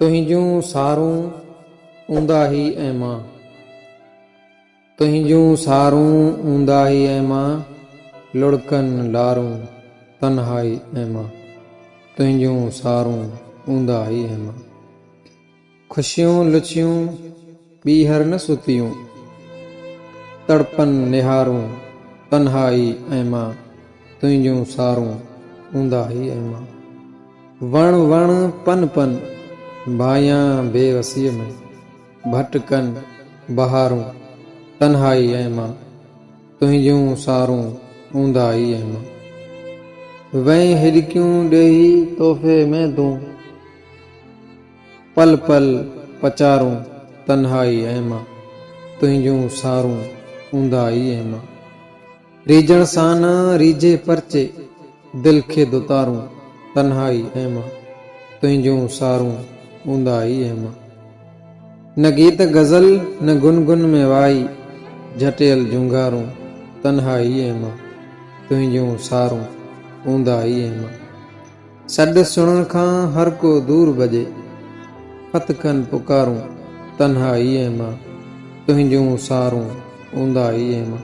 तुहिंजूं सारूं ऊंदा ही ऐं मां, तुहिंजूं सारूं ऊंदा ही ऐं मां, लुढ़कनि लारूं तन्हाई ऐं मां, तुहिंजूं सारूं ऊंदा ही ऐं मां। खुशियूं लुचियूं ॿीहर न सुतियूं, तड़पन निहारूं तन्हाई ऐं मां, तुहिंजूं सारूं ऊंदा ही ऐं मां। वण वण पन पन भायां बेवसीअ में, भटकन बहारूं तन्हाई ऐं मां, तुहिंजूं सारूं ऊंदा ही ऐं मां। वहीं हिॾकियूं ॾेही तोहफ़े में तूं, पल पल पचारूं तन्हाई ऐं मां, तुहिंजूं सारूं ऊंदा ही ऐं मां। रीझण सां न रीझे परचे, दिल खे दुतारूं तन्हाई ऐं मां, तुहिंजूं सारूं ऊंदा ही ऐं मां। न गीत गज़ल न गुनगुन में वाई, झटियल झुंगारूं तन्हाई ऐं मां, तुहिंजूं सारूं ऊंदा ही ऐं मां। सॾु सुणण खां हर को दूर भॼे, फतकनि पुकारूं तन्हाई ऐं मां, तुहिंजूं सारूं ऊंदा ही ऐं मां।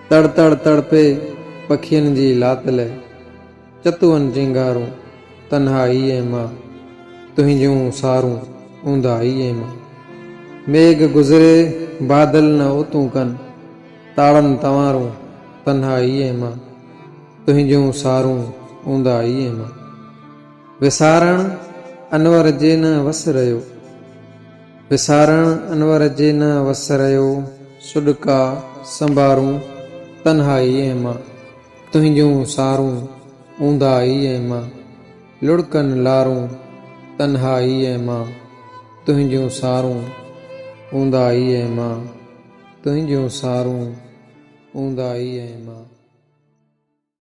तड़ तड़ तड़पे पखियनि जी लातल, चतुअनि चिंगारूं तन्हाई ऐं मां, तुहिंजूं सारूं ऊंदा ही ऐं मां। मेघ गुज़रे बादल न ओतूं कनि, ताड़नि तंवारूं तन्हाई ऐं मां, तुहिंजूं सारूं ऊंदा ही ऐं मां। विसारण अनवर जे न वस रहियो, विसारण अनवर जे न वस रहियो, सुॾका संभारूं तन्हाई ऐं मां, तुहिंजूं सारूं ऊंदा ही ऐं मां। लुढ़कनि लारूं तन्हाई ऐं मां, तुहिंजूं सारूं ऊंदा ही ऐं मां, तुहिंजूं सारूं ऊंदा ही ऐं मां।